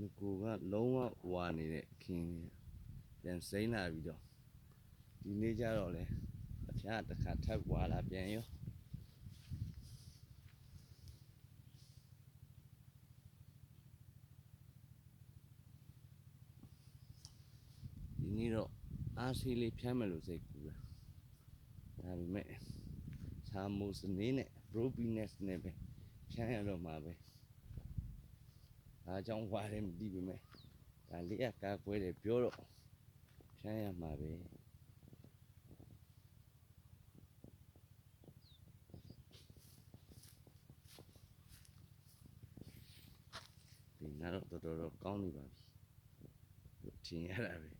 ကိုကလုံးဝဝါနေတဲ့ခင်းပြန်စိမ့်လာပြီးတော့ဒီနေ့ကျတော့လေအဖျားတစ်ခါထပ်ဝါလာပြန်ရောဒီနေ့တော့အားဆေးလေးဖြန်းမယ်လို့စိတ်ကူတာဒါပေမဲ့ဆာမိုစနေနဲ့ Robiness နဲ့ပဲဖြန်းရတော့မှာပဲဒါကြောင့်ဝါတယ်မသိပေမဲ့ဒါလေးကကာကွယ်တယ်ပြောတော့ဖြန်းရမှာပဲဒီနားတော့တော်တော်ကောင်းနေပါပြီထင်ရတာပဲ